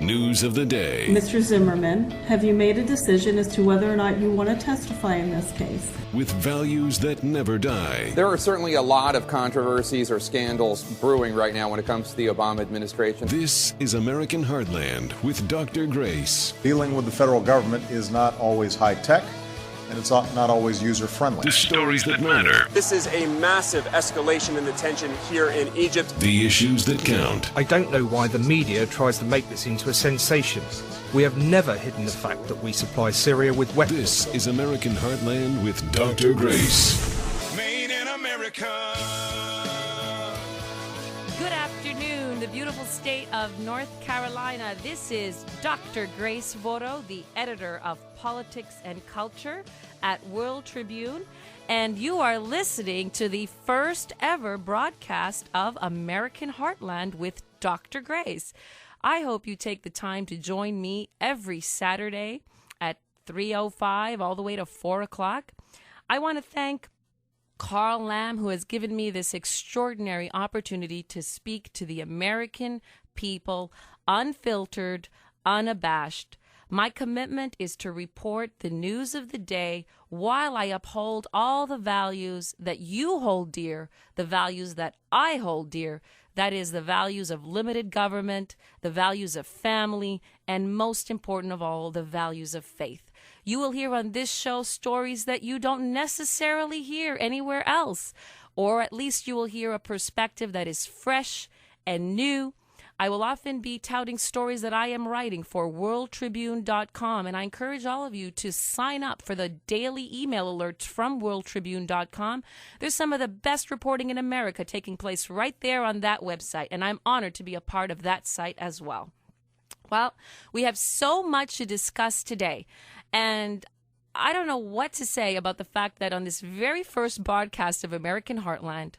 News of the day. Mr. Zimmerman, have you made a decision as to whether or not you want to testify in this case? With values that never die. There are certainly a lot of controversies or scandals brewing right now when it comes to the Obama administration. This is American Heartland with Dr. Grace. Dealing with the federal government is not always high-tech, and it's not always user-friendly. The stories that matter. This is a massive escalation in the tension here in Egypt. The issues that count. I don't know why the media tries to make this into a sensation. We have never hidden the fact that we supply Syria with weapons. This is American Heartland with Dr. Grace. Made in America. Good afternoon, the beautiful state of North Carolina. This is Dr. Grace Voro, the editor of Politics and Culture at World Tribune, and you are listening to the first ever broadcast of American Heartland with Dr. Grace. I hope you take the time to join me every Saturday at 3:05 all the way to 4 o'clock. I want to thank Carl Lamb, who has given me this extraordinary opportunity to speak to the American people, unfiltered, unabashed. My commitment is to report the news of the day while I uphold all the values that you hold dear, the values that I hold dear. That is the values of limited government, the values of family, and most important of all, the values of faith. You will hear on this show stories that you don't necessarily hear anywhere else, or at least you will hear a perspective that is fresh and new. I will often be touting stories that I am writing for worldtribune.com, and I encourage all of you to sign up for the daily email alerts from worldtribune.com. There's some of the best reporting in America taking place right there on that website, and I'm honored to be a part of that site as well. Well, we have so much to discuss today, and I don't know what to say about the fact that on this very first broadcast of American Heartland,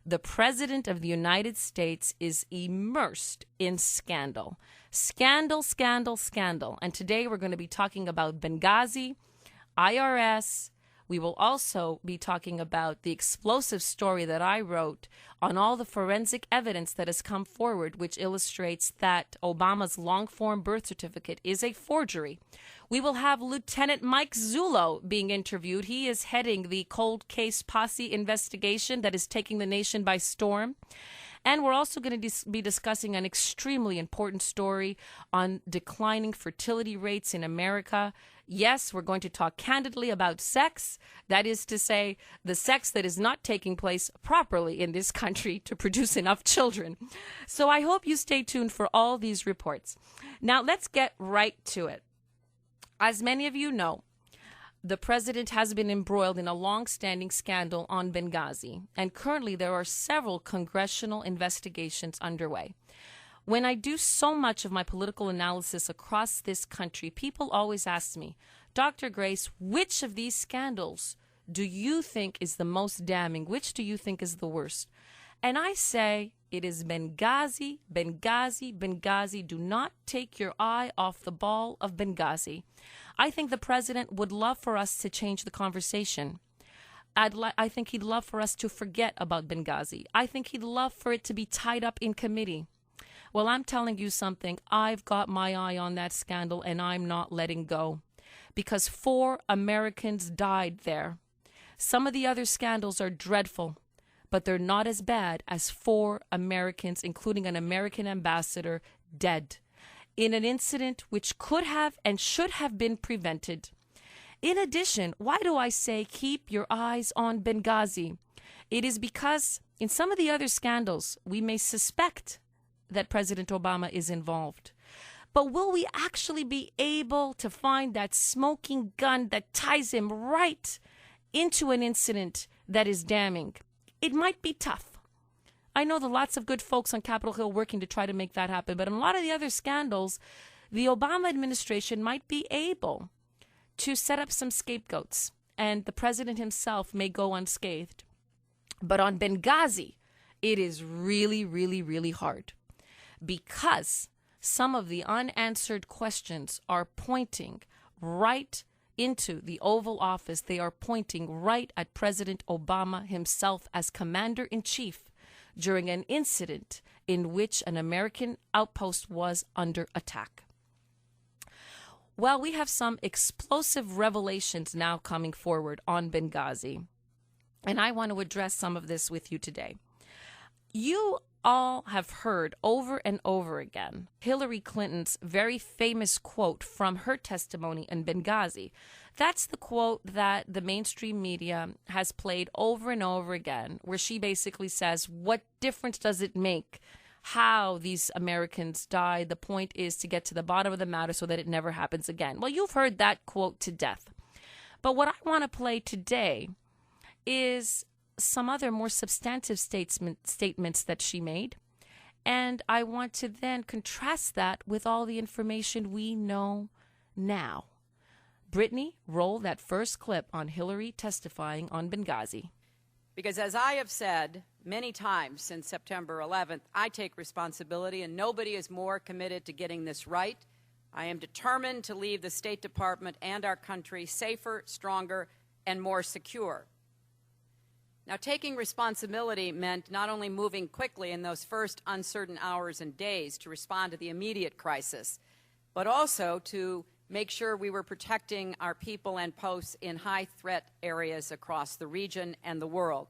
the President of the United States is immersed in scandal. Scandal, scandal, scandal. And today we're going to be talking about Benghazi, IRS. We will also be talking about the explosive story that I wrote on all the forensic evidence that has come forward, which illustrates that Obama's long-form birth certificate is a forgery. We will have Lieutenant Mike Zullo being interviewed. He is heading the cold case posse investigation that is taking the nation by storm. And we're also going to be discussing an extremely important story on declining fertility rates in America. Yes, we're going to talk candidly about sex. That is to say, the sex that is not taking place properly in this country to produce enough children. So I hope you stay tuned for all these reports. Now, let's get right to it. As many of you know, the president has been embroiled in a long-standing scandal on Benghazi, and currently there are several congressional investigations underway. When I do so much of my political analysis across this country, people always ask me, Dr. Grace, which of these scandals do you think is the most damning? Which do you think is the worst? And I say it is Benghazi, Benghazi, Benghazi. Do not take your eye off the ball of Benghazi. I think the president would love for us to change the conversation. I think he'd love for us to forget about Benghazi. I think he'd love for it to be tied up in committee. Well, I'm telling you something. I've got my eye on that scandal, and I'm not letting go. Because 4 Americans died there. Some of the other scandals are dreadful, but they're not as bad as 4 Americans, including an American ambassador, dead in an incident which could have and should have been prevented. In addition, why do I say keep your eyes on Benghazi? It is because in some of the other scandals, we may suspect that President Obama is involved. But will we actually be able to find that smoking gun that ties him right into an incident that is damning? It might be tough. I know there are lots of good folks on Capitol Hill working to try to make that happen, but in a lot of the other scandals, the Obama administration might be able to set up some scapegoats, and the president himself may go unscathed. But on Benghazi, it is really, really, really hard, because some of the unanswered questions are pointing right into the Oval Office. They are pointing right at President Obama himself as commander-in-chief during an incident in which an American outpost was under attack. Well, we have some explosive revelations now coming forward on Benghazi, and I want to address some of this with you today. You all have heard over and over again Hillary Clinton's very famous quote from her testimony in Benghazi. That's the quote that the mainstream media has played over and over again, where she basically says, what difference does it make how these Americans died? The point is to get to the bottom of the matter so that it never happens again. Well, you've heard that quote to death. But what I want to play today is some other more substantive statements that she made. And I want to then contrast that with all the information we know now. Brittany, roll that first clip on Hillary testifying on Benghazi. Because as I have said many times since September 11th, I take responsibility, and nobody is more committed to getting this right. I am determined to leave the State Department and our country safer, stronger, and more secure. Now, taking responsibility meant not only moving quickly in those first uncertain hours and days to respond to the immediate crisis, but also to make sure we were protecting our people and posts in high-threat areas across the region and the world.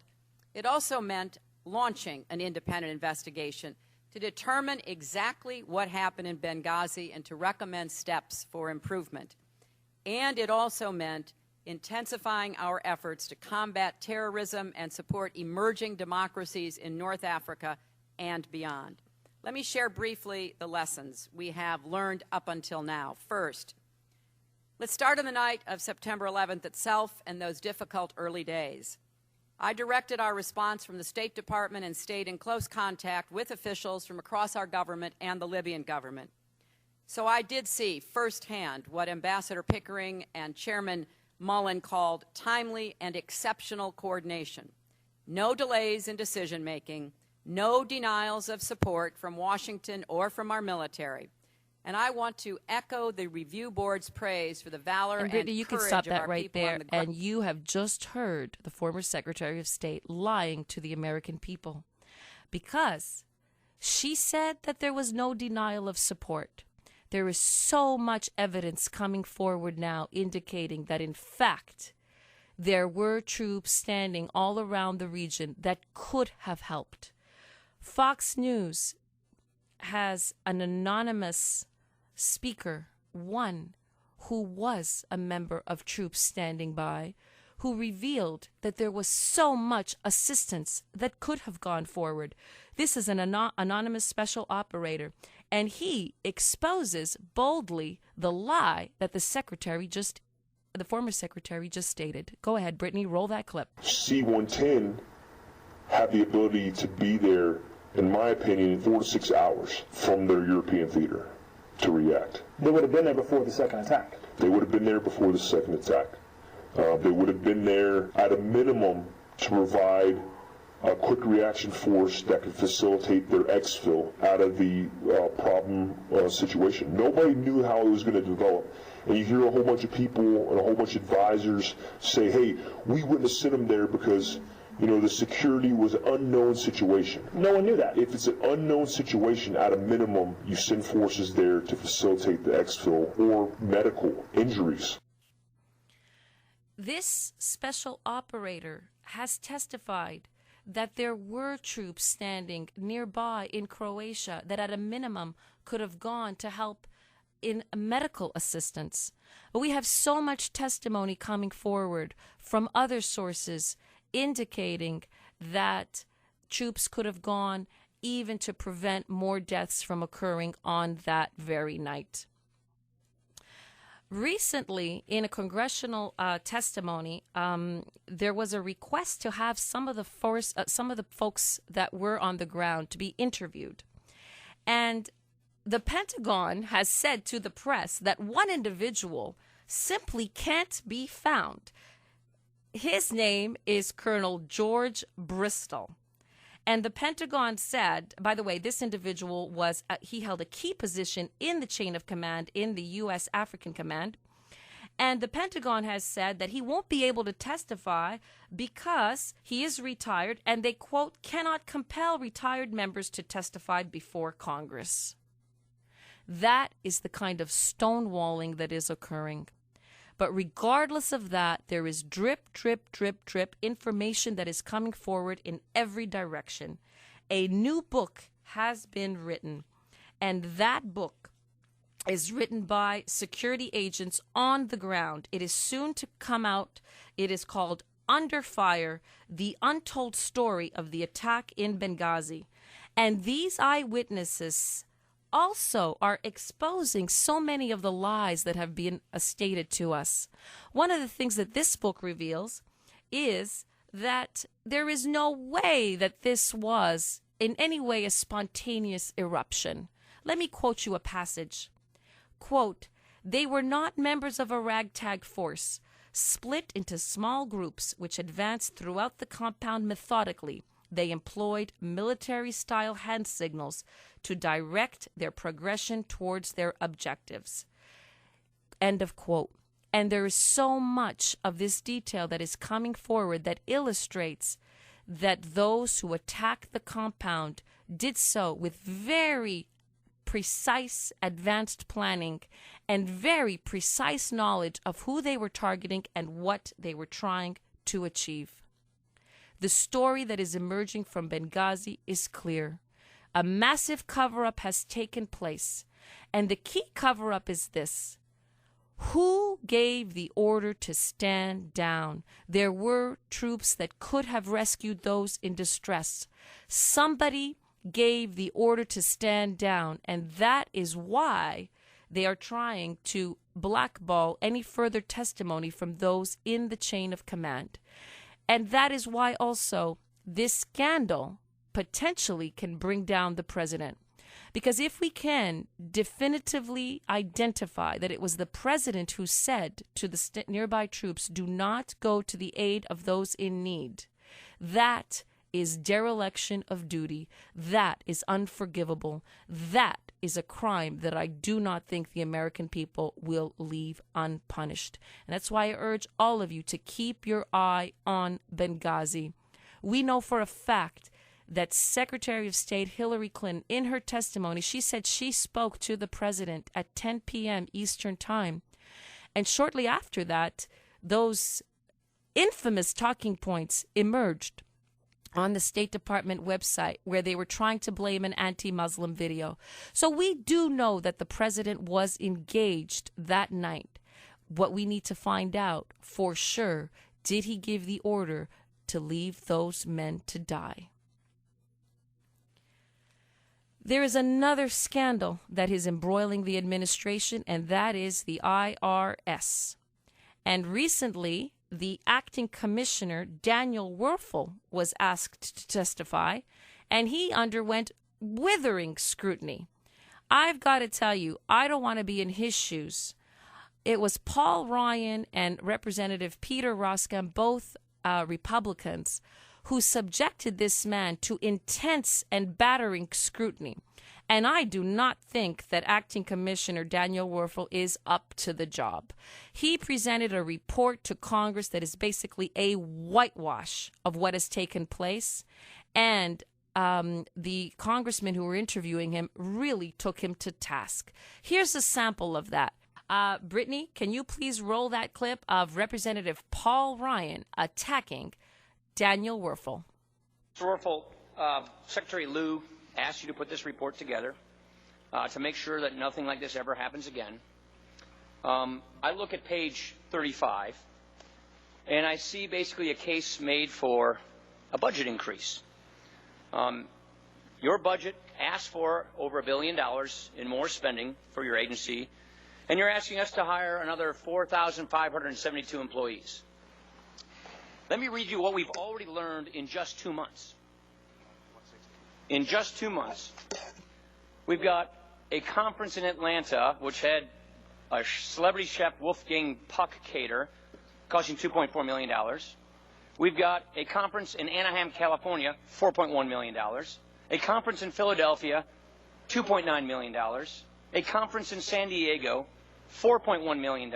It also meant launching an independent investigation to determine exactly what happened in Benghazi and to recommend steps for improvement. And it also meant intensifying our efforts to combat terrorism and support emerging democracies in North Africa and beyond. Let me share briefly the lessons we have learned up until now. First, let's start on the night of September 11th itself and those difficult early days. I directed our response from the State Department and stayed in close contact with officials from across our government and the Libyan government. So I did see firsthand what Ambassador Pickering and Chairman Mullen called timely and exceptional coordination. No delays in decision-making, no denials of support from Washington or from our military. And I want to echo the review board's praise for the valor and Brittany, you can courage stop of that our right people there. on the ground. And you have just heard the former Secretary of State lying to the American people, because she said that there was no denial of support. There is so much evidence coming forward now indicating that, in fact, there were troops standing all around the region that could have helped. Fox News has an anonymous speaker, one who was a member of troops standing by, who revealed that there was so much assistance that could have gone forward. This is an anonymous special operator, and he exposes boldly the lie that the former secretary just stated. Go ahead, Brittany, roll that clip. C-110 had the ability to be there, in my opinion, in 4 to 6 hours from their European theater to react. They would have been there before the second attack. They would have been there before the second attack. They would have been there at a minimum to provide a quick reaction force that could facilitate their exfil out of the problem situation. Nobody knew how it was going to develop. And you hear a whole bunch of people and a whole bunch of advisors say, hey, we wouldn't have sent them there because, you know, the security was an unknown situation. No one knew that. If it's an unknown situation, at a minimum, you send forces there to facilitate the exfil or medical injuries. This special operator has testified that there were troops standing nearby in Croatia that at a minimum could have gone to help in medical assistance. But we have so much testimony coming forward from other sources indicating that troops could have gone even to prevent more deaths from occurring on that very night. Recently, in a congressional testimony, there was a request to have some of the folks that were on the ground to be interviewed. And the Pentagon has said to the press that one individual simply can't be found. His name is Colonel George Bristol. And the Pentagon said, by the way, this individual he held a key position in the chain of command in the U.S. African Command. And the Pentagon has said that he won't be able to testify because he is retired and they, quote, cannot compel retired members to testify before Congress. That is the kind of stonewalling that is occurring. But regardless of that, there is drip, drip, drip, drip information that is coming forward in every direction. A new book has been written, and that book is written by security agents on the ground. It is soon to come out. It is called Under Fire, The Untold Story of the Attack in Benghazi. And these eyewitnesses also are exposing so many of the lies that have been stated to us. One of the things that this book reveals is that there is no way that this was in any way a spontaneous eruption. Let me quote you a passage. Quote, "They were not members of a ragtag force, split into small groups which advanced throughout the compound methodically. They employed military-style hand signals to direct their progression towards their objectives." End of quote. And there is so much of this detail that is coming forward that illustrates that those who attacked the compound did so with very precise advanced planning and very precise knowledge of who they were targeting and what they were trying to achieve. The story that is emerging from Benghazi is clear. A massive cover-up has taken place, and the key cover-up is this. Who gave the order to stand down? There were troops that could have rescued those in distress. Somebody gave the order to stand down, and that is why they are trying to blackball any further testimony from those in the chain of command. And that is why also this scandal potentially can bring down the president. Because if we can definitively identify that it was the president who said to the nearby troops, "Do not go to the aid of those in need," that is dereliction of duty. That is unforgivable. That is a crime that I do not think the American people will leave unpunished. And that's why I urge all of you to keep your eye on Benghazi. We know for a fact that Secretary of State Hillary Clinton, in her testimony, she said she spoke to the president at 10 p.m. Eastern Time. And shortly after that, those infamous talking points emerged on the State Department website where they were trying to blame an anti-Muslim video. So we do know that the president was engaged that night. What we need to find out for sure, did he give the order to leave those men to die? There is another scandal that is embroiling the administration, and that is the IRS. And recently, the acting commissioner, Daniel Werfel, was asked to testify, and he underwent withering scrutiny. I've got to tell you, I don't want to be in his shoes. It was Paul Ryan and Representative Peter Roskam, both Republicans, who subjected this man to intense and battering scrutiny. And I do not think that Acting Commissioner Daniel Werfel is up to the job. He presented a report to Congress that is basically a whitewash of what has taken place. And the congressmen who were interviewing him really took him to task. Here's a sample of that. Brittany, can you please roll that clip of Representative Paul Ryan attacking Daniel Werfel? Mr. Werfel, Secretary Lew asked you to put this report together to make sure that nothing like this ever happens again. I look at page 35, and I see basically a case made for a budget increase. Your budget asked for over $1 billion in more spending for your agency, and you're asking us to hire another 4,572 employees. Let me read you what we've already learned in just 2 months. In just 2 months, we've got a conference in Atlanta which had a celebrity chef Wolfgang Puck cater, costing $2.4 million. We've got a conference in Anaheim, California, $4.1 million. A conference in Philadelphia, $2.9 million. A conference in San Diego, $4.1 million.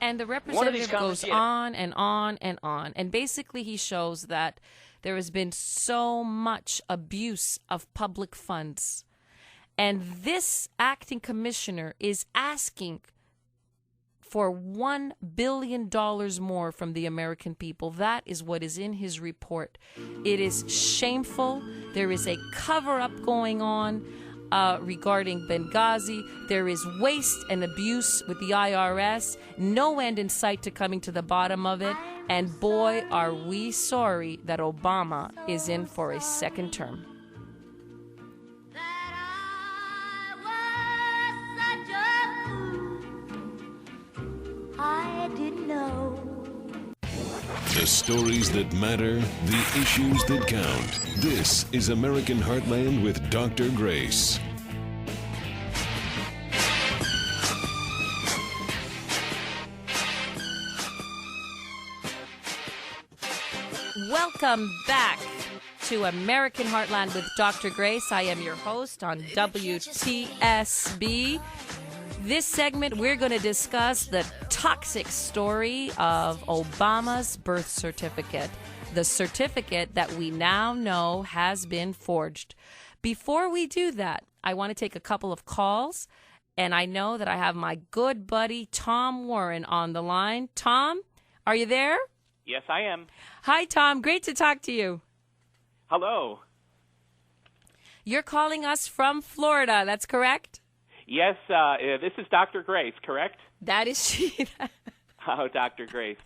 And the representative goes on and on and on. And basically he shows that there has been so much abuse of public funds. And this acting commissioner is asking for $1 billion more from the American people. That is what is in his report. It is shameful. There is a cover-up going on regarding Benghazi. There is waste and abuse with the IRS. No end in sight to coming to the bottom of it. And boy, are we sorry that Obama is in for a second term. I didn't know. The stories that matter, the issues that count. This is American Heartland with Dr. Grace. Welcome back to American Heartland with Dr. Grace. I am your host on WTSB. This segment, we're going to discuss the toxic story of Obama's birth certificate, the certificate that we now know has been forged. Before we do that, I want to take a couple of calls, and I know that I have my good buddy Tom Warren on the line. Tom, are you there? Yes, I am. Hi, Tom. Great to talk to you. Hello. You're calling us from Florida, that's correct? Yes, this is Dr. Grace, correct? That is she. Oh, Dr. Grace.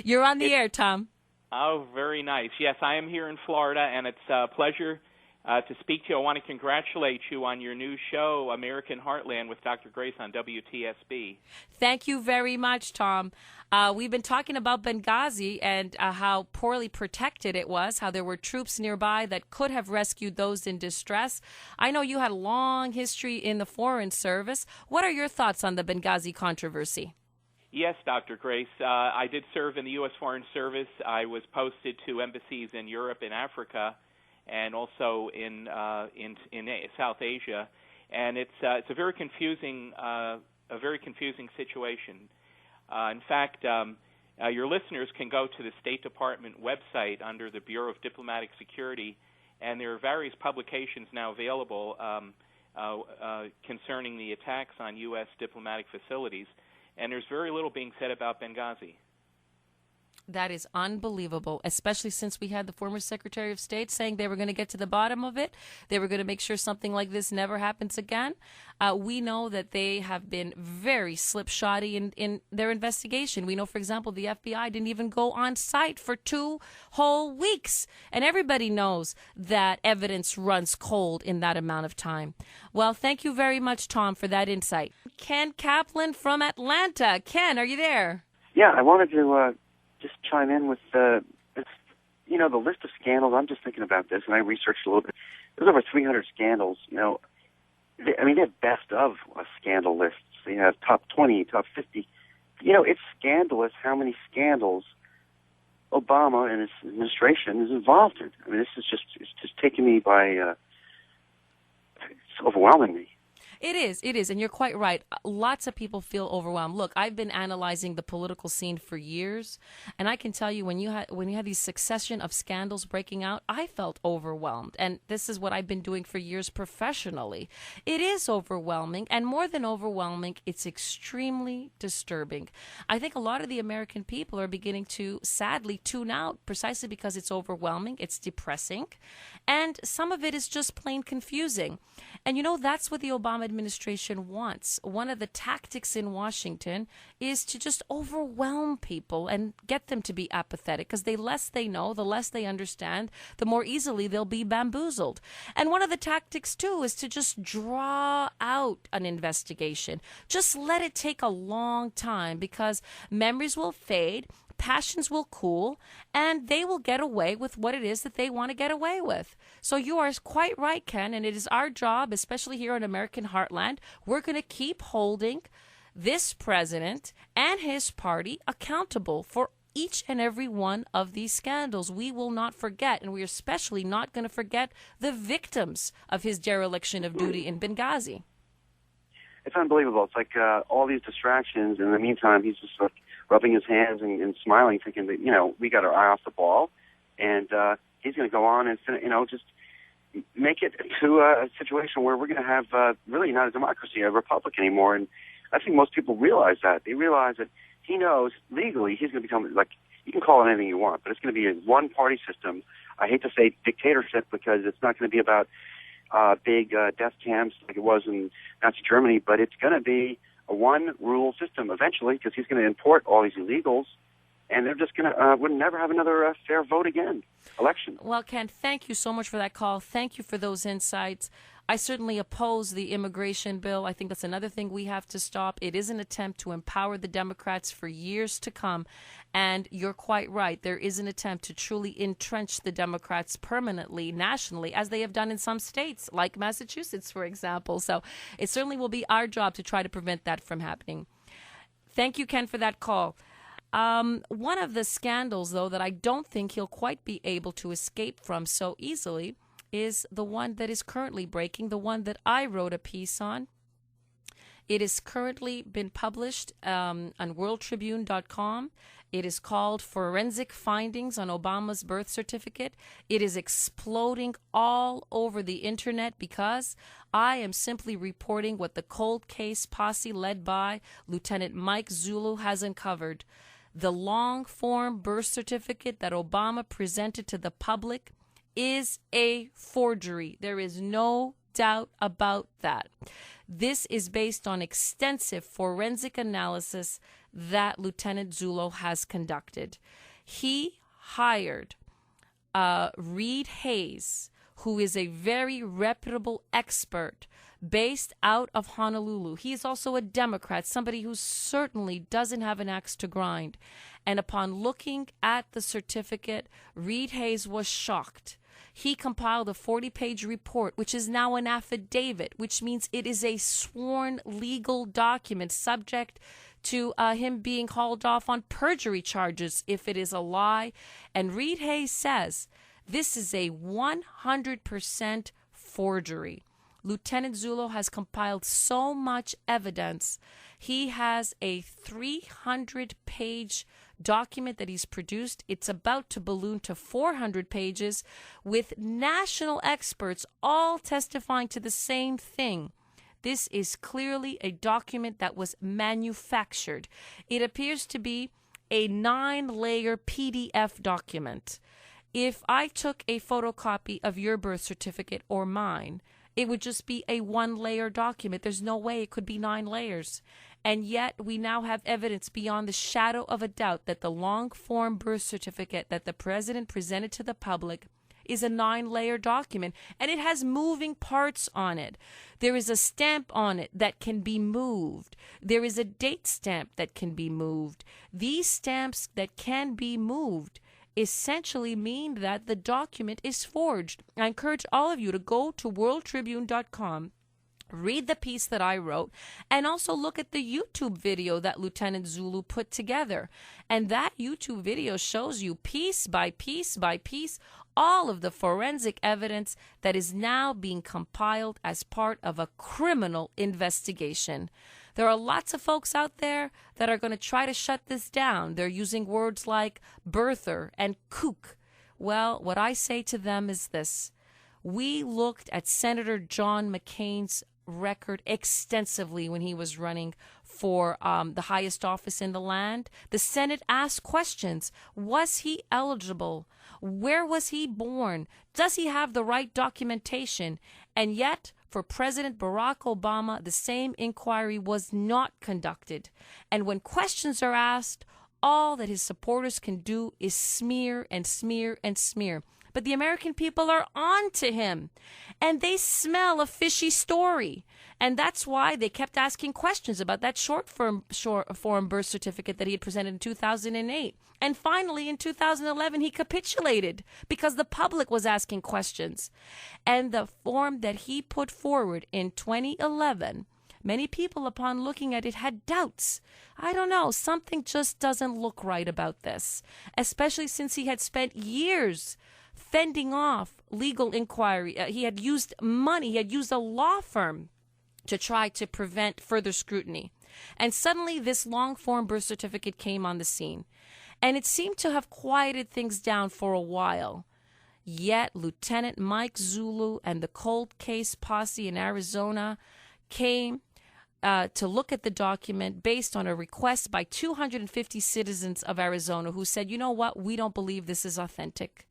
You're on the air, Tom. Oh, very nice. Yes, I am here in Florida, and it's a pleasure to speak to you. I want to congratulate you on your new show, American Heartland, with Dr. Grace on WTSB. Thank you very much, Tom. We've been talking about Benghazi and how poorly protected it was, how there were troops nearby that could have rescued those in distress. I know you had a long history in the Foreign Service. What are your thoughts on the Benghazi controversy? Yes, Dr. Grace. I did serve in the U.S. Foreign Service. I was posted to embassies in Europe and Africa, and also in South Asia, and it's a very confusing situation. In fact, your listeners can go to the State Department website under the Bureau of Diplomatic Security, and there are various publications now available concerning the attacks on U.S. diplomatic facilities, and there's very little being said about Benghazi. That is unbelievable, especially since we had the former Secretary of State saying they were going to get to the bottom of it. They were going to make sure something like this never happens again. We know that they have been very slipshotty in their investigation. We know, for example, the FBI didn't even go on site for 2 whole weeks. And everybody knows that evidence runs cold in that amount of time. Well, thank you very much, Tom, for that insight. Ken Kaplan from Atlanta. Ken, are you there? Yeah, I wanted to just chime in with the list of scandals. I'm just thinking about this, and I researched a little bit. There's over 300 scandals. They have best of scandal lists. They have top 20, top 50. It's scandalous how many scandals Obama and his administration is involved in. I mean, it's just taking me by, it's overwhelming me. It is, and you're quite right. Lots of people feel overwhelmed. Look, I've been analyzing the political scene for years, and I can tell you when you had these succession of scandals breaking out, I felt overwhelmed. And this is what I've been doing for years professionally. It is overwhelming, and more than overwhelming, it's extremely disturbing. I think a lot of the American people are beginning to sadly tune out precisely because it's overwhelming, it's depressing, and some of it is just plain confusing. And that's what the Obama administration wants. One of the tactics in Washington is to just overwhelm people and get them to be apathetic, because the less they know, the less they understand, the more easily they'll be bamboozled. And one of the tactics, too, is to just draw out an investigation. Just let it take a long time, because memories will fade, passions will cool, and they will get away with what it is that they want to get away with. So you are quite right, Ken, and it is our job, especially here in American Heartland, we're going to keep holding this president and his party accountable for each and every one of these scandals. We will not forget, and we're especially not going to forget the victims of his dereliction of duty in Benghazi. It's unbelievable. It's like all these distractions. In the meantime, he's just like rubbing his hands and smiling, thinking that, we got our eye off the ball, and he's going to go on and, make it to a situation where we're going to have really not a democracy, a republic anymore. And I think most people realize that. They realize that he knows legally he's going to become, like, you can call it anything you want, but it's going to be a one-party system. I hate to say dictatorship because it's not going to be about big death camps like it was in Nazi Germany, but it's going to be a one-rule system eventually because he's going to import all these illegals, and they're just going to would never have another fair vote again, election. Well, Ken, thank you so much for that call. Thank you for those insights. I certainly oppose the immigration bill. I think that's another thing we have to stop. It is an attempt to empower the Democrats for years to come. And you're quite right. There is an attempt to truly entrench the Democrats permanently, nationally, as they have done in some states, like Massachusetts, for example. So it certainly will be our job to try to prevent that from happening. Thank you, Ken, for that call. One of the scandals, though, that I don't think he'll quite be able to escape from so easily is the one that is currently breaking, the one that I wrote a piece on. It has currently been published on worldtribune.com. It is called Forensic Findings on Obama's Birth Certificate. It is exploding all over the internet because I am simply reporting what the cold case posse led by Lieutenant Mike Zullo has uncovered. The long-form birth certificate that Obama presented to the public is a forgery. There is no doubt about that. This is based on extensive forensic analysis that Lieutenant Zullo has conducted. He hired Reed Hayes, who is a very reputable expert based out of Honolulu. He is also a Democrat, somebody who certainly doesn't have an axe to grind. And upon looking at the certificate, Reed Hayes was shocked. He compiled a 40-page report, which is now an affidavit, which means it is a sworn legal document subject to him being hauled off on perjury charges if it is a lie. And Reed Hayes says this is a 100% forgery. Lieutenant Zullo has compiled so much evidence. He has a 300-page document that he's produced. It's about to balloon to 400 pages with national experts all testifying to the same thing. This is clearly a document that was manufactured. It appears to be a 9-layer PDF document. If I took a photocopy of your birth certificate or mine, it would just be a 1-layer document. There's no way it could be 9 layers. And yet we now have evidence beyond the shadow of a doubt that the long-form birth certificate that the president presented to the public is a 9-layer document, and it has moving parts on it. There is a stamp on it that can be moved. There is a date stamp that can be moved. These stamps that can be moved essentially mean that the document is forged. I encourage all of you to go to worldtribune.com, read the piece that I wrote, and also look at the YouTube video that Lieutenant Zullo put together. And that YouTube video shows you piece by piece by piece all of the forensic evidence that is now being compiled as part of a criminal investigation. There are lots of folks out there that are going to try to shut this down. They're using words like birther and kook. Well, what I say to them is this. We looked at Senator John McCain's record extensively when he was running for the highest office in the land. The Senate asked questions. Was he eligible? Where was he born? Does he have the right documentation? And yet, for President Barack Obama, the same inquiry was not conducted. And when questions are asked, all that his supporters can do is smear and smear and smear. But the American people are on to him, and they smell a fishy story. And that's why they kept asking questions about that short form birth certificate that he had presented in 2008. And finally, in 2011, he capitulated because the public was asking questions. And the form that he put forward in 2011, many people, upon looking at it, had doubts. I don't know, something just doesn't look right about this, especially since he had spent years fending off legal inquiry. He had used money. He had used a law firm to try to prevent further scrutiny. And suddenly this long-form birth certificate came on the scene. And it seemed to have quieted things down for a while. Yet Lieutenant Mike Zullo and the cold case posse in Arizona came to look at the document based on a request by 250 citizens of Arizona who said, you know what, we don't believe this is authentic.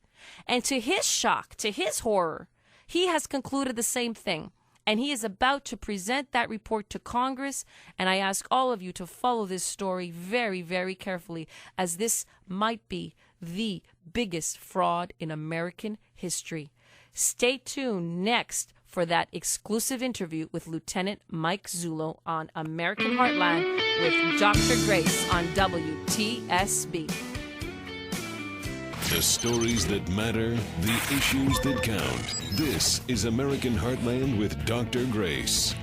And to his shock, to his horror, he has concluded the same thing. And he is about to present that report to Congress. And I ask all of you to follow this story very, very carefully, as this might be the biggest fraud in American history. Stay tuned next for that exclusive interview with Lieutenant Mike Zullo on American Heartland with Dr. Grace on WTSB. The stories that matter, the issues that count. This is American Heartland with Dr. Grace.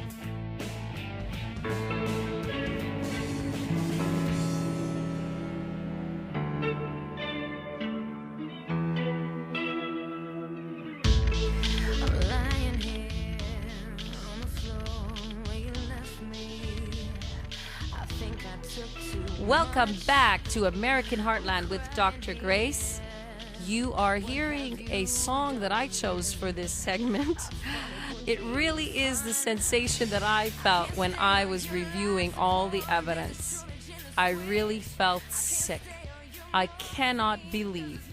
Welcome back to American Heartland with Dr. Grace. You are hearing a song that I chose for this segment. It really is the sensation that I felt when I was reviewing all the evidence. I really felt sick. I cannot believe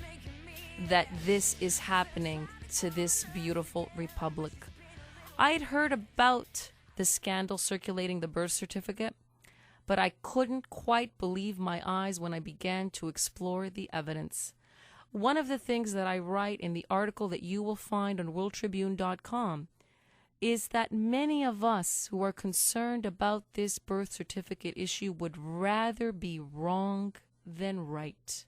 that this is happening to this beautiful republic. I had heard about the scandal circulating the birth certificate, but I couldn't quite believe my eyes when I began to explore the evidence. One of the things that I write in the article that you will find on worldtribune.com is that many of us who are concerned about this birth certificate issue would rather be wrong than right.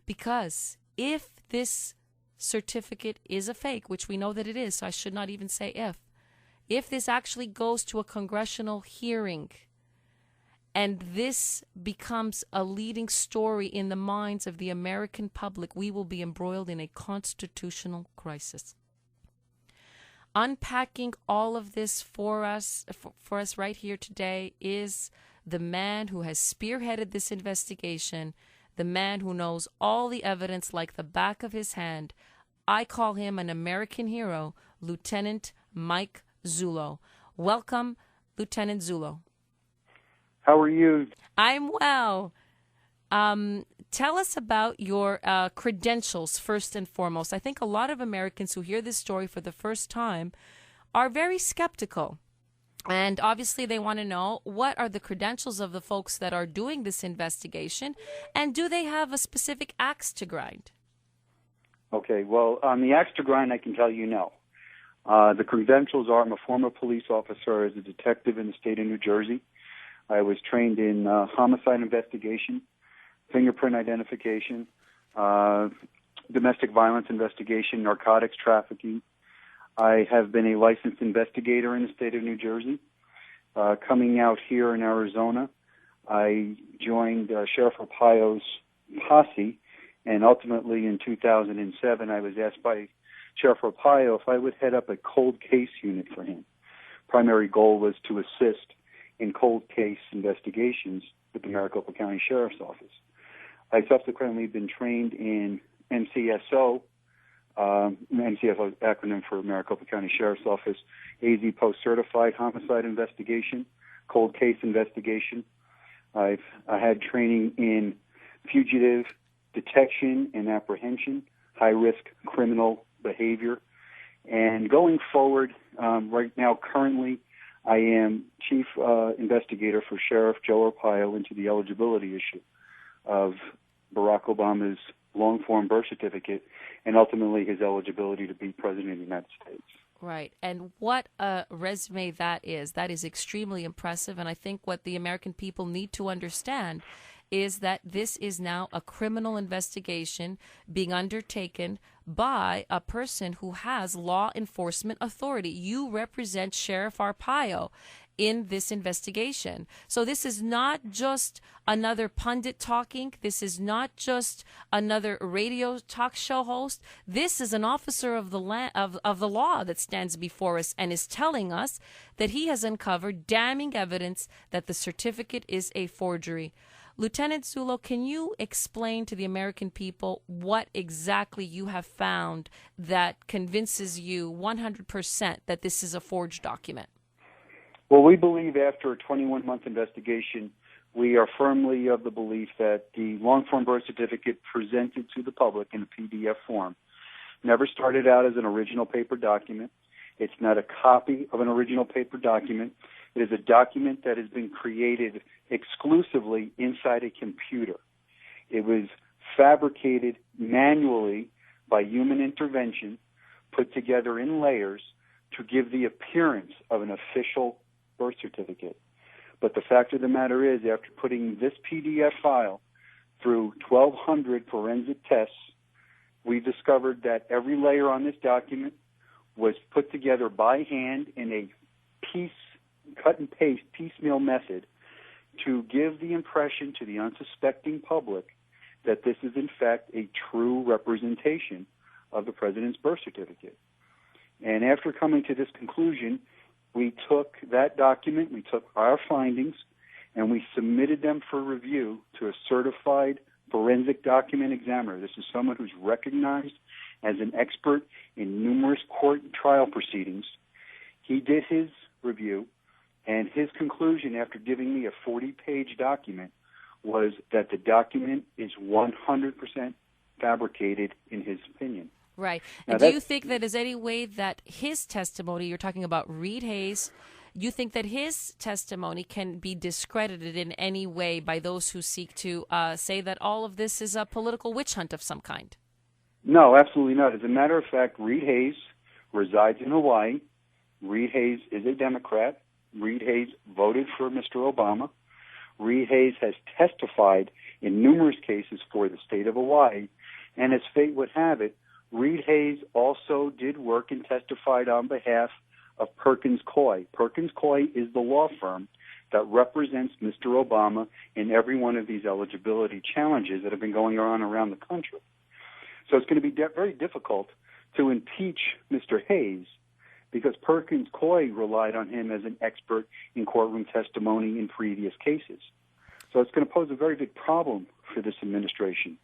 Because if this certificate is a fake, which we know that it is, so I should not even say if this actually goes to a congressional hearing, and this becomes a leading story in the minds of the American public, we will be embroiled in a constitutional crisis. Unpacking all of this for us right here today is the man who has spearheaded this investigation, the man who knows all the evidence like the back of his hand. I call him an American hero, Lieutenant Mike Zullo. Welcome, Lieutenant Zullo. How are you? I'm well. Tell us about your credentials first and foremost. I think a lot of Americans who hear this story for the first time are very skeptical. And obviously they want to know, what are the credentials of the folks that are doing this investigation, and do they have a specific axe to grind? Okay, well, on the axe to grind, I can tell you no. The credentials are, I'm a former police officer as a detective in the state of New Jersey. I was trained in homicide investigation, fingerprint identification, domestic violence investigation, narcotics trafficking. I have been a licensed investigator in the state of New Jersey. Coming out here in Arizona, I joined Sheriff Arpaio's posse, and ultimately in 2007, I was asked by Sheriff Arpaio if I would head up a cold case unit for him. Primary goal was to assist in cold case investigations with the Maricopa County Sheriff's Office. I subsequently been trained in MCSO, MCSO acronym for Maricopa County Sheriff's Office, AZ Post-Certified Homicide Investigation, Cold Case Investigation. I had training in fugitive detection and apprehension, high-risk criminal behavior. And going forward, right now, currently, I am chief investigator for Sheriff Joe Arpaio into the eligibility issue of Barack Obama's long-form birth certificate and ultimately his eligibility to be president of the United States. Right. And what a resume that is. That is extremely impressive. And I think what the American people need to understand is that this is now a criminal investigation being undertaken by a person who has law enforcement authority. You represent Sheriff Arpaio in this investigation. So this is not just another pundit talking. This is not just another radio talk show host. This is an officer of the law that stands before us and is telling us that he has uncovered damning evidence that the certificate is a forgery. Lieutenant Zullo, can you explain to the American people what exactly you have found that convinces you 100% that this is a forged document? Well, we believe after a 21-month investigation, we are firmly of the belief that the long-form birth certificate presented to the public in a PDF form never started out as an original paper document. It's not a copy of an original paper document. It is a document that has been created exclusively inside a computer. It was fabricated manually by human intervention, put together in layers to give the appearance of an official birth certificate. But the fact of the matter is, after putting this PDF file through 1,200 forensic tests, we discovered that every layer on this document was put together by hand in a cut and paste piecemeal method to give the impression to the unsuspecting public that this is in fact a true representation of the president's birth certificate. And after coming to this conclusion, we took that document, we took our findings, and we submitted them for review to a certified forensic document examiner. This is someone who's recognized as an expert in numerous court and trial proceedings. He did his review, and his conclusion after giving me a 40-page document was that the document is 100% fabricated in his opinion. Right. Now, and do you think that there's any way that his testimony, you're talking about Reed Hayes, you think that his testimony can be discredited in any way by those who seek to say that all of this is a political witch hunt of some kind? No, absolutely not. As a matter of fact, Reed Hayes resides in Hawaii. Reed Hayes is a Democrat. Reed Hayes voted for Mr. Obama. Reed Hayes has testified in numerous cases for the state of Hawaii. And as fate would have it, Reed Hayes also did work and testified on behalf of Perkins Coie. Perkins Coie is the law firm that represents Mr. Obama in every one of these eligibility challenges that have been going on around the country. So it's going to be very difficult to impeach Mr. Hayes because Perkins Coie relied on him as an expert in courtroom testimony in previous cases. So it's going to pose a very big problem for this administration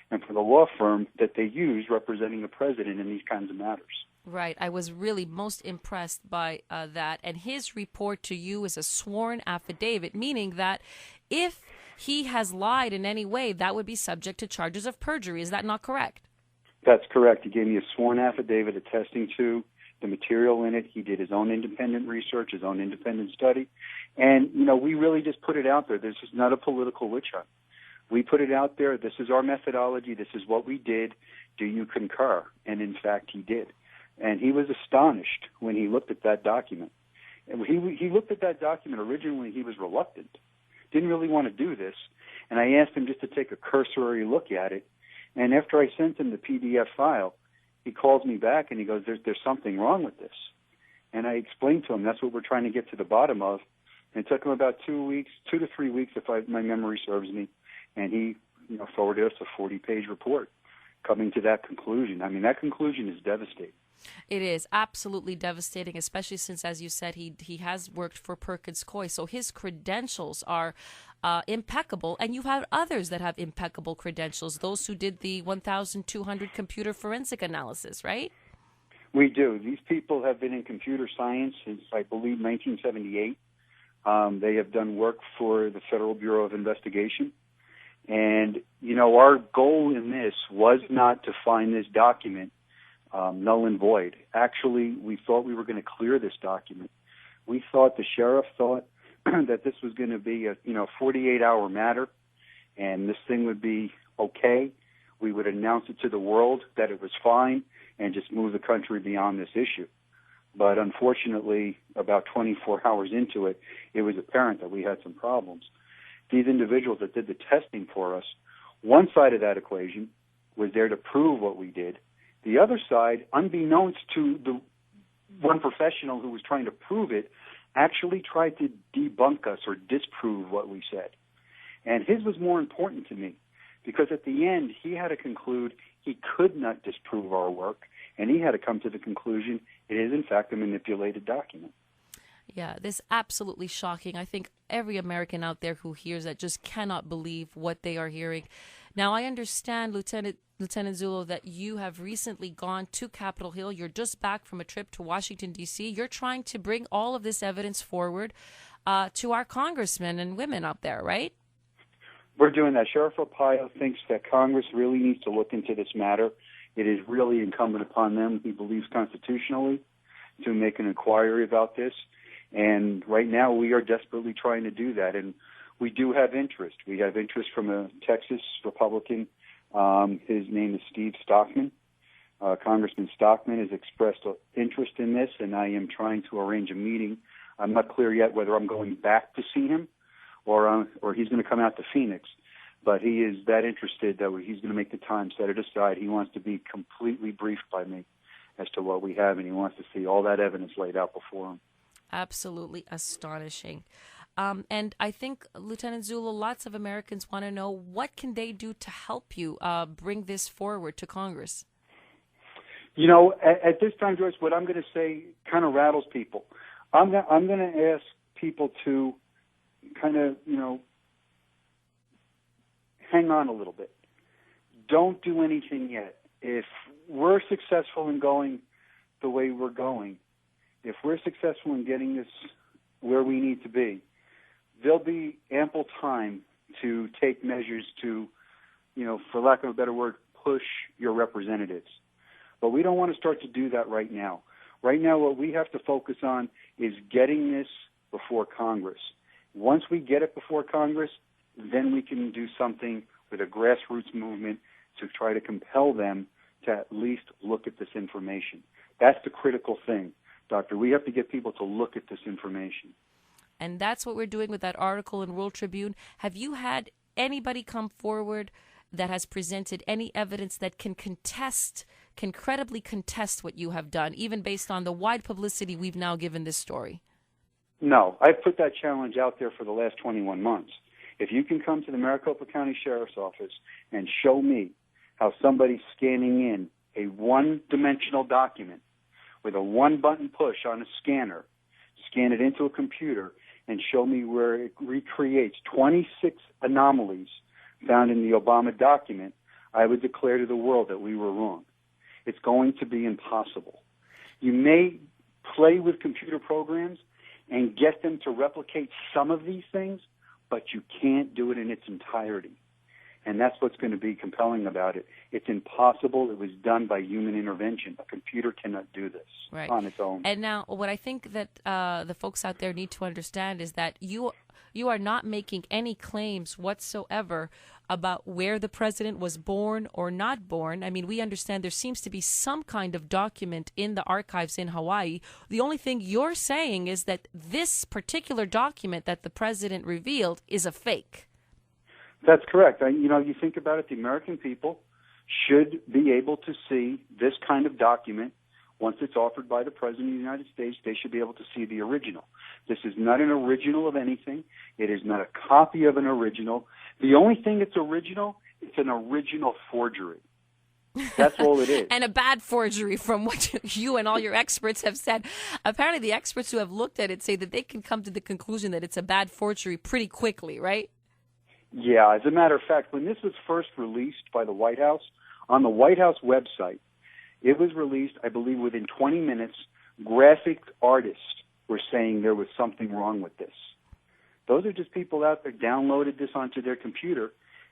and for the law firm that they use representing the president in these kinds of matters. Right. I was really most impressed by that. And his report to you is a sworn affidavit, meaning that if he has lied in any way, that would be subject to charges of perjury. Is that not correct? That's correct. He gave me a sworn affidavit attesting to the material in it. He did his own independent research, his own independent study. And, we really just put it out there. This is not a political witch hunt. We put it out there. This is our methodology. This is what we did. Do you concur? And, in fact, he did. And he was astonished when he looked at that document. And he looked at that document. Originally, he was reluctant, didn't really want to do this. And I asked him just to take a cursory look at it. And after I sent him the PDF file, he calls me back and he goes, there's something wrong with this. And I explained to him that's what we're trying to get to the bottom of. And it took him about 2 to 3 weeks, if my memory serves me. And he forwarded us a 40-page report coming to that conclusion. I mean, that conclusion is devastating. It is absolutely devastating, especially since, as you said, he has worked for Perkins Coie. So his credentials are impeccable, and you have others that have impeccable credentials, those who did the 1,200 computer forensic analysis, right? We do. These people have been in computer science since, I believe, 1978. They have done work for the Federal Bureau of Investigation. And, our goal in this was not to find this document null and void. Actually, we thought we were going to clear this document. We thought, the sheriff thought, that this was going to be a 48-hour matter, and this thing would be okay. We would announce it to the world that it was fine and just move the country beyond this issue. But unfortunately, about 24 hours into it, it was apparent that we had some problems. These individuals that did the testing for us, one side of that equation was there to prove what we did. The other side, unbeknownst to the one professional who was trying to prove it, actually tried to debunk us or disprove what we said. And his was more important to me because at the end, he had to conclude he could not disprove our work, and he had to come to the conclusion it is, in fact, a manipulated document. Yeah, this is absolutely shocking. I think every American out there who hears that just cannot believe what they are hearing. Now, I understand, Lieutenant Zullo, that you have recently gone to Capitol Hill. You're just back from a trip to Washington, D.C. You're trying to bring all of this evidence forward to our congressmen and women up there, right? We're doing that. Sheriff Arpaio thinks that Congress really needs to look into this matter. It is really incumbent upon them, he believes constitutionally, to make an inquiry about this. And right now we are desperately trying to do that. And we do have interest. We have interest from a Texas Republican. His name is Steve Stockman. Congressman Stockman has expressed interest in this, and I am trying to arrange a meeting. I'm not clear yet whether I'm going back to see him or he's going to come out to Phoenix. But he is that interested that he's going to make the time, set it aside. He wants to be completely briefed by me as to what we have, and he wants to see all that evidence laid out before him. Absolutely astonishing. And I think, Lieutenant Zullo, lots of Americans want to know, what can they do to help you bring this forward to Congress? You know, at this time, Joyce, what I'm going to say kind of rattles people. I'm going to ask people to kind of, hang on a little bit. Don't do anything yet. If we're successful in going the way we're going, if we're successful in getting this where we need to be, there'll be ample time to take measures to, for lack of a better word, push your representatives. But we don't want to start to do that right now. Right now, what we have to focus on is getting this before Congress. Once we get it before Congress, then we can do something with a grassroots movement to try to compel them to at least look at this information. That's the critical thing, Doctor. We have to get people to look at this information. And that's what we're doing with that article in World Tribune. Have you had anybody come forward that has presented any evidence that can credibly contest what you have done, even based on the wide publicity we've now given this story? No. I've put that challenge out there for the last 21 months. If you can come to the Maricopa County Sheriff's Office and show me how somebody's scanning in a one-dimensional document with a one-button push on a scanner, scan it into a computer, and show me where it recreates 26 anomalies found in the Obama document, I would declare to the world that we were wrong. It's going to be impossible. You may play with computer programs and get them to replicate some of these things, but you can't do it in its entirety. And that's what's going to be compelling about it. It's impossible. It was done by human intervention. A computer cannot do this on its own. And now, what I think that the folks out there need to understand is that you are not making any claims whatsoever about where the president was born or not born. I mean, we understand there seems to be some kind of document in the archives in Hawaii. The only thing you're saying is that this particular document that the president revealed is a fake. That's correct. You think about it, the American people should be able to see this kind of document. Once it's offered by the President of the United States, they should be able to see the original. This is not an original of anything. It is not a copy of an original. The only thing that's original, it's an original forgery. That's all it is. And a bad forgery, from what you and all your experts have said. Apparently the experts who have looked at it say that they can come to the conclusion that it's a bad forgery pretty quickly, right? Yeah, as a matter of fact, when this was first released by the White House, on the White House website, it was released, I believe, within 20 minutes. Graphic artists were saying there was something wrong with this. Those are just people out there downloaded this onto their computer,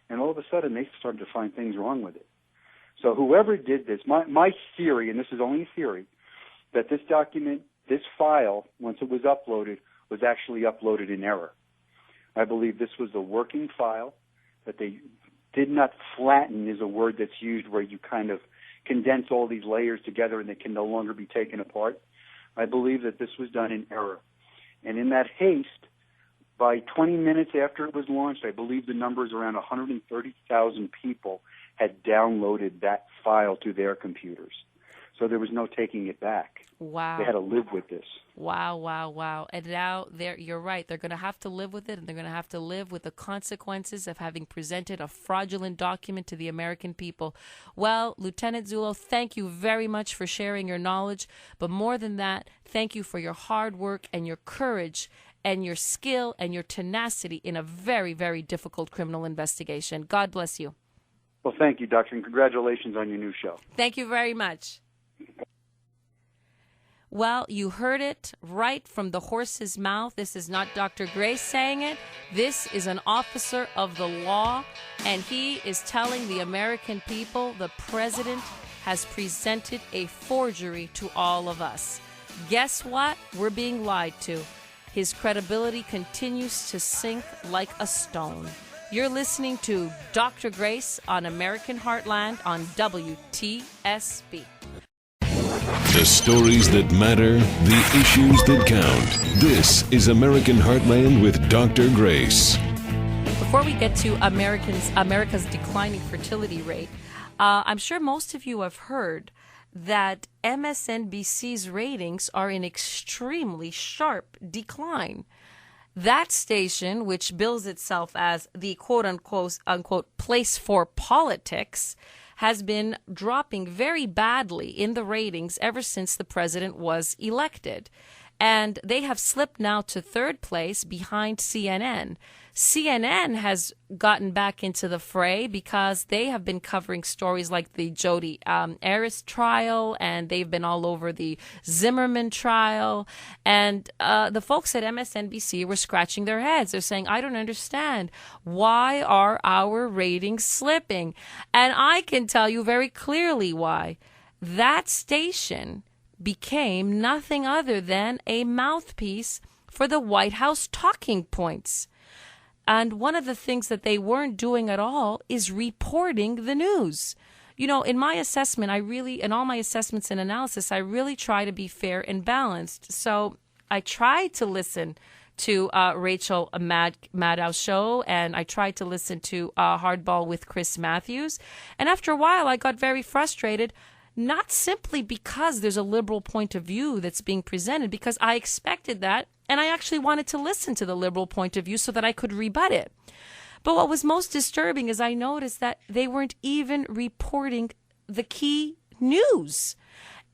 and all of a sudden they started to find things wrong with it. So whoever did this, my theory, and this is only a theory, that this document, this file, once it was uploaded, was actually uploaded in error. I believe this was a working file that they did not flatten, is a word that's used where you kind of condense all these layers together and they can no longer be taken apart. I believe that this was done in error. And in that haste, by 20 minutes after it was launched, I believe the number is around 130,000 people had downloaded that file to their computers. So there was no taking it back. Wow. They had to live with this. Wow, wow, wow. And now you're right. They're going to have to live with it, and they're going to have to live with the consequences of having presented a fraudulent document to the American people. Well, Lieutenant Zullo, thank you very much for sharing your knowledge. But more than that, thank you for your hard work and your courage and your skill and your tenacity in a very, very difficult criminal investigation. God bless you. Well, thank you, Doctor, and congratulations on your new show. Thank you very much. Well, you heard it right from the horse's mouth. This is not Dr. Grace saying it. This is an officer of the law, and he is telling the American people the president has presented a forgery to all of us. Guess what? We're being lied to. His credibility continues to sink like a stone. You're listening to Dr. Grace on American Heartland on WTSB. The stories that matter, the issues that count. This is American Heartland with Dr. Grace. Before we get to America's declining fertility rate, I'm sure most of you have heard that MSNBC's ratings are in extremely sharp decline. That station, which bills itself as the quote-unquote place for politics, has been dropping very badly in the ratings ever since the president was elected. And they have slipped now to third place behind CNN. CNN has gotten back into the fray because they have been covering stories like the Jodi Arias trial, and they've been all over the Zimmerman trial. And the folks at MSNBC were scratching their heads. They're saying, I don't understand. Why are our ratings slipping? And I can tell you very clearly why. That station became nothing other than a mouthpiece for the White House talking points. And one of the things that they weren't doing at all is reporting the news. You know, in my assessment, in all my assessments and analysis, I really try to be fair and balanced. So I tried to listen to Rachel Maddow's show, and I tried to listen to Hardball with Chris Matthews. And after a while, I got very frustrated, not simply because there's a liberal point of view that's being presented, because I expected that, and I actually wanted to listen to the liberal point of view so that I could rebut it. But what was most disturbing is I noticed that they weren't even reporting the key news.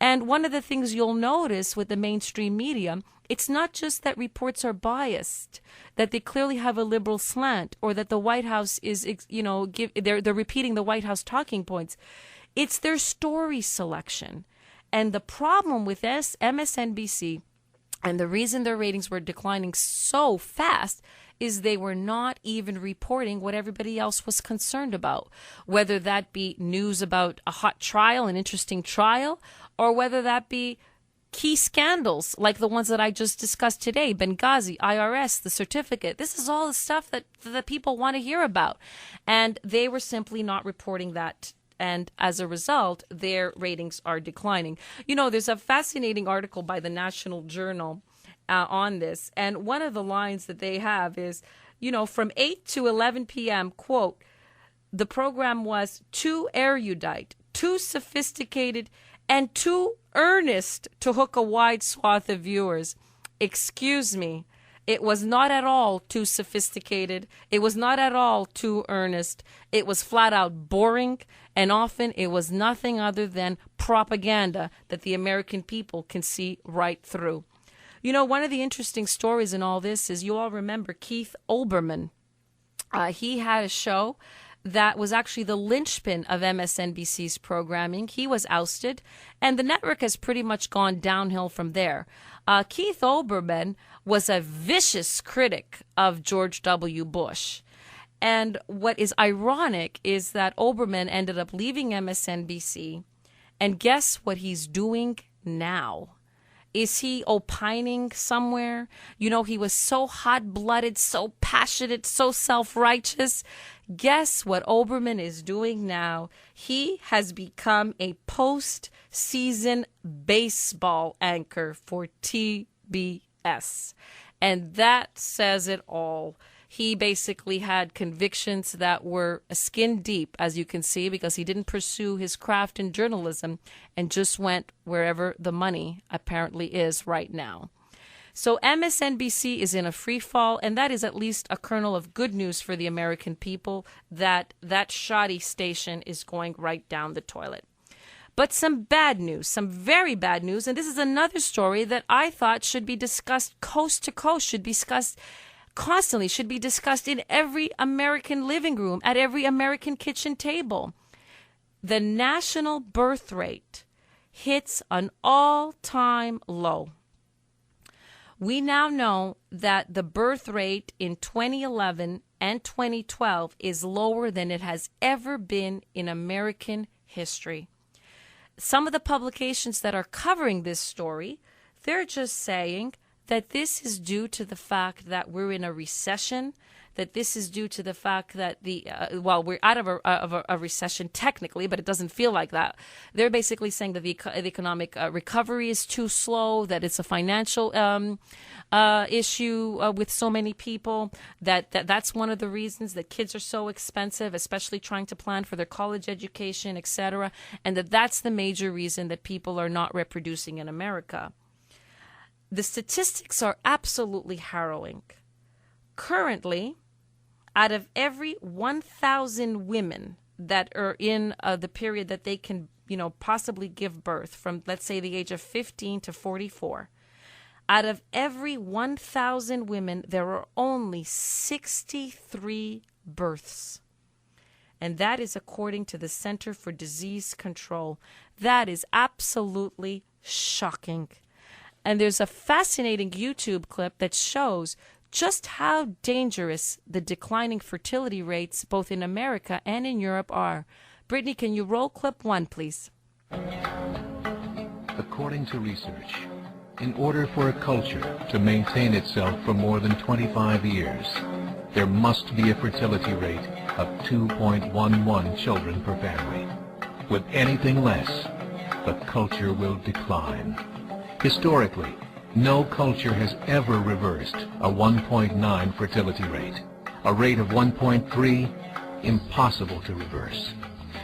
And one of the things you'll notice with the mainstream media, it's not just that reports are biased, that they clearly have a liberal slant, or that the White House is, they're repeating the White House talking points. It's their story selection. And the problem with MSNBC, and the reason their ratings were declining so fast, is they were not even reporting what everybody else was concerned about, whether that be news about a hot trial, an interesting trial, or whether that be key scandals like the ones that I just discussed today, Benghazi, IRS, the certificate. This is all the stuff that the people want to hear about. And they were simply not reporting that. And as a result, their ratings are declining. You know, there's a fascinating article by the National Journal on this. And one of the lines that they have is, from 8 to 11 p.m., quote, the program was too erudite, too sophisticated, and too earnest to hook a wide swath of viewers. Excuse me. It was not at all too sophisticated. It was not at all too earnest. It was flat out boring, and often it was nothing other than propaganda that the American people can see right through. You know, one of the interesting stories in all this is you all remember Keith Olbermann. He had a show that was actually the linchpin of MSNBC's programming. He was ousted, and the network has pretty much gone downhill from there. Keith Olbermann was a vicious critic of George W. Bush. And what is ironic is that Olbermann ended up leaving MSNBC, and guess what he's doing now? Is he opining somewhere? You know, he was so hot-blooded, so passionate, so self-righteous. Guess what Olbermann is doing now? He has become a post-season baseball anchor for TBS. And that says it all. He basically had convictions that were skin deep, as you can see, because he didn't pursue his craft in journalism and just went wherever the money apparently is right now. So MSNBC is in a free fall, and that is at least a kernel of good news for the American people, that shoddy station is going right down the toilet. But some bad news, some very bad news, and this is another story that I thought should be discussed coast to coast, should be discussed constantly, should be discussed in every American living room, at every American kitchen table. The national birth rate hits an all-time low. We now know that the birth rate in 2011 and 2012 is lower than it has ever been in American history. Some of the publications that are covering this story, they're just saying that this is due to the fact that we're in a recession, that this is due to the fact that we're out of a recession technically, but it doesn't feel like that. They're basically saying that the economic recovery is too slow, that it's a financial issue with so many people, that's one of the reasons that kids are so expensive, especially trying to plan for their college education, etc., and that's the major reason that people are not reproducing in America. The statistics are absolutely harrowing. Currently, out of every 1,000 women that are in the period that they can, possibly give birth, from, let's say, the age of 15 to 44, out of every 1,000 women, there are only 63 births. And that is according to the Center for Disease Control. That is absolutely shocking. And there's a fascinating YouTube clip that shows just how dangerous the declining fertility rates both in America and in Europe are. Brittany, can you roll clip 1, please? According to research, in order for a culture to maintain itself for more than 25 years, there must be a fertility rate of 2.11 children per family. With anything less, the culture will decline. Historically, no culture has ever reversed a 1.9 fertility rate. A rate of 1.3, impossible to reverse,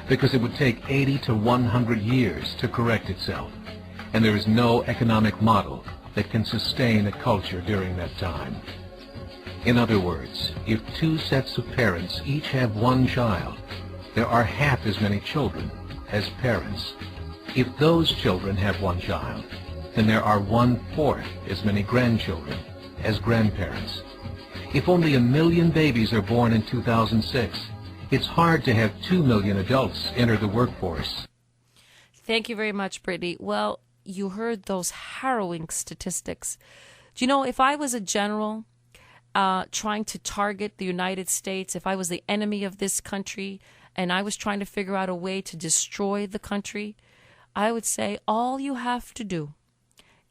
because it would take 80 to 100 years to correct itself, and there is no economic model that can sustain a culture during that time. In other words, if 2 sets of parents each have 1 child, there are half as many children as parents. If those children have 1 child, then there are 1/4 as many grandchildren as grandparents. If only 1 million babies are born in 2006, it's hard to have 2 million adults enter the workforce. Thank you very much, Brittany. Well, you heard those harrowing statistics. Do you know, if I was a general trying to target the United States, if I was the enemy of this country and I was trying to figure out a way to destroy the country, I would say all you have to do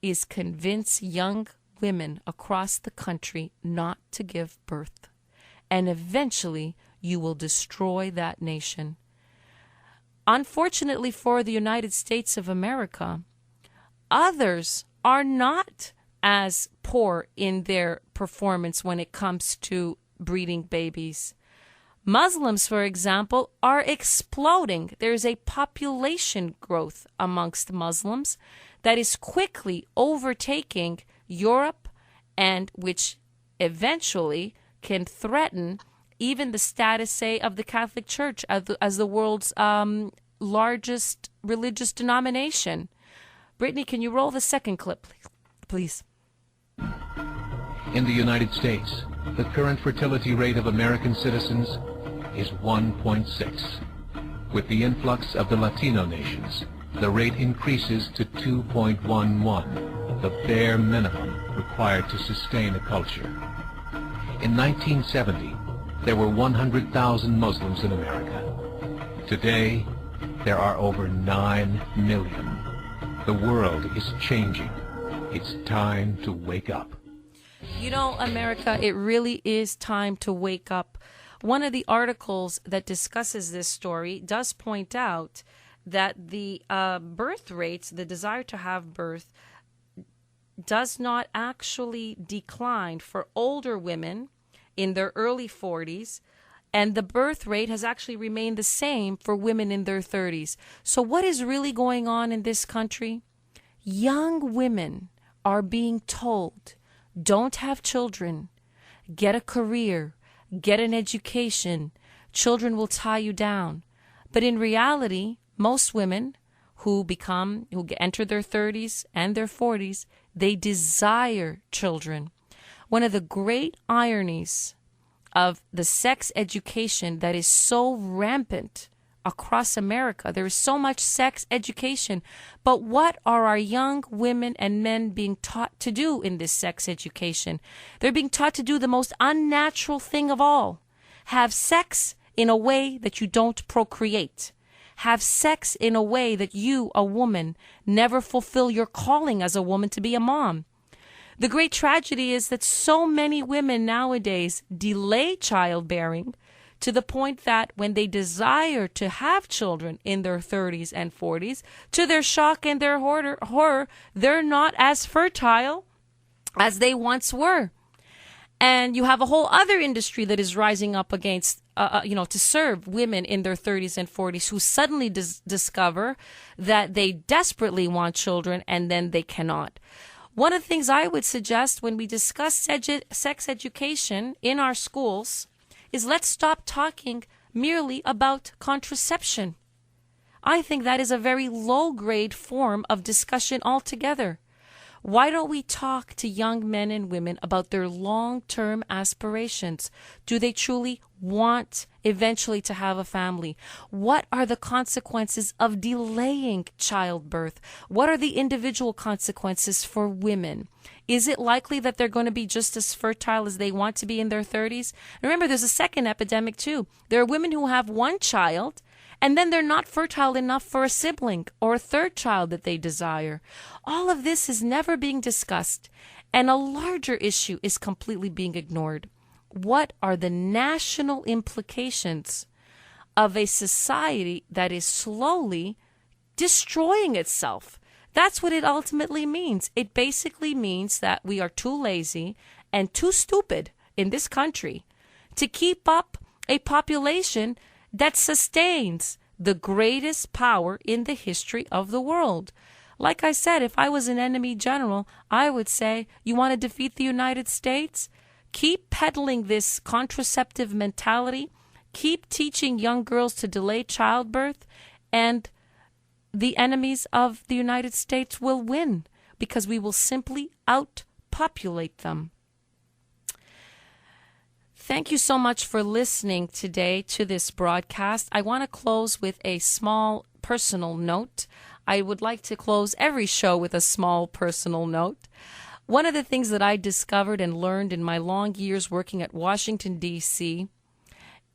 is convince young women across the country not to give birth. And eventually, you will destroy that nation. Unfortunately for the United States of America, others are not as poor in their performance when it comes to breeding babies. Muslims, for example, are exploding. There's a population growth amongst Muslims that is quickly overtaking Europe, and which eventually can threaten even the status, say, of the Catholic Church as the world's largest religious denomination. Brittany, can you roll the second clip, please? In the United States, the current fertility rate of American citizens is 1.6. With the influx of the Latino nations, the rate increases to 2.11, the bare minimum required to sustain a culture. In 1970, there were 100,000 Muslims in America. Today, there are over 9 million. The world is changing. It's time to wake up. You know, America, it really is time to wake up. One of the articles that discusses this story does point out that the birth rates, the desire to have birth, does not actually decline for older women in their early 40s, and the birth rate has actually remained the same for women in their 30s. So what is really going on in this country? Young women are being told, don't have children, get a career, get an education, children will tie you down. But in reality, most women who enter their 30s and their 40s, they desire children. One of the great ironies of the sex education that is so rampant across America, there is so much sex education, but what are our young women and men being taught to do in this sex education? They're being taught to do the most unnatural thing of all: have sex in a way that you don't procreate. Have sex in a way that you, a woman, never fulfill your calling as a woman to be a mom. The great tragedy is that so many women nowadays delay childbearing to the point that when they desire to have children in their 30s and 40s, to their shock and their horror, they're not as fertile as they once were. And you have a whole other industry that is rising up against, to serve women in their 30s and 40s who suddenly discover that they desperately want children and then they cannot. One of the things I would suggest when we discuss sex education in our schools is let's stop talking merely about contraception. I think that is a very low-grade form of discussion altogether. Why don't we talk to young men and women about their long-term aspirations? Do they truly want eventually to have a family? What are the consequences of delaying childbirth? What are the individual consequences for women? Is it likely that they're going to be just as fertile as they want to be in their 30s? Remember, there's a second epidemic too. There are women who have one child and then they're not fertile enough for a sibling or a third child that they desire. All of this is never being discussed, and a larger issue is completely being ignored. What are the national implications of a society that is slowly destroying itself? That's what it ultimately means. It basically means that we are too lazy and too stupid in this country to keep up a population that sustains the greatest power in the history of the world. Like I said, if I was an enemy general, I would say, you want to defeat the United States? Keep peddling this contraceptive mentality. Keep teaching young girls to delay childbirth, and the enemies of the United States will win because we will simply outpopulate them. Thank you so much for listening today to this broadcast. I want to close with a small personal note. I would like to close every show with a small personal note. One of the things that I discovered and learned in my long years working at Washington, D.C.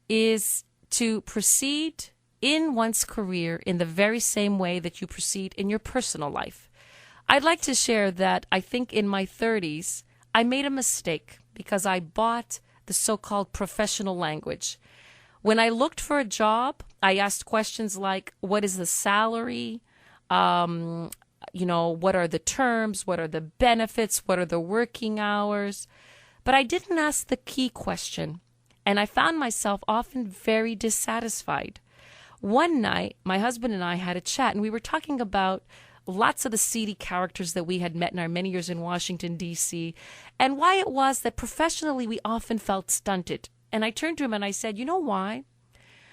is to proceed in one's career in the very same way that you proceed in your personal life. I'd like to share that I think in my 30s, I made a mistake because I bought the so-called professional language. When I looked for a job, I asked questions like, what is the salary? What are the terms? What are the benefits? What are the working hours? But I didn't ask the key question, and I found myself often very dissatisfied. One night, my husband and I had a chat, and we were talking about lots of the seedy characters that we had met in our many years in Washington, D.C., and why it was that professionally we often felt stunted. And I turned to him and I said, you know why?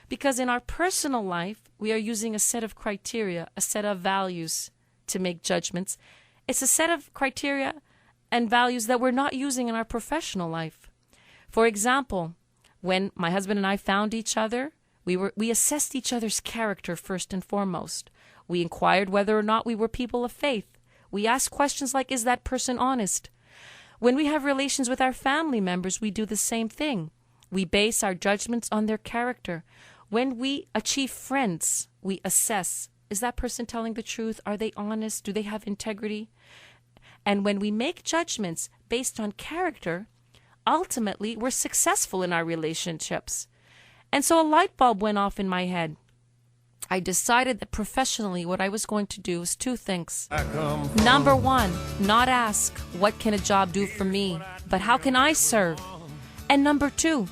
Because in our personal life, we are using a set of criteria, a set of values to make judgments. It's a set of criteria and values that we're not using in our professional life. For example, when my husband and I found each other, we assessed each other's character first and foremost. We inquired whether or not we were people of faith. We asked questions like, is that person honest? When we have relations with our family members, we do the same thing. We base our judgments on their character. When we achieve friends, we assess, is that person telling the truth? Are they honest? Do they have integrity? And when we make judgments based on character, ultimately we're successful in our relationships. And so a light bulb went off in my head. I decided that professionally what I was going to do was two things. Number one, not ask, what can a job do for me, but how can I serve? And number 2,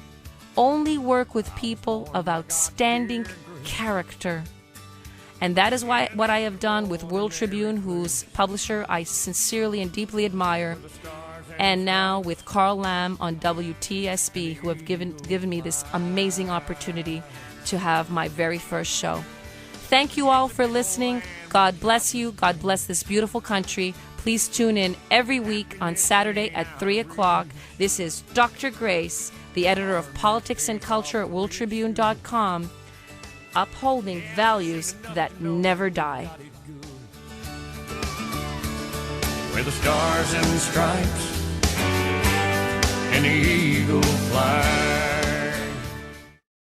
only work with people of outstanding character. And that is what I have done with World Tribune, whose publisher I sincerely and deeply admire, and now with Carl Lamb on WTSB, who have given me this amazing opportunity to have my very first show. Thank you all for listening. God bless you. God bless this beautiful country. Please tune in every week on Saturday at 3 o'clock. This is Dr. Grace, the editor of Politics and Culture at worldtribune.com, upholding values that never die. Where the stars and stripes and the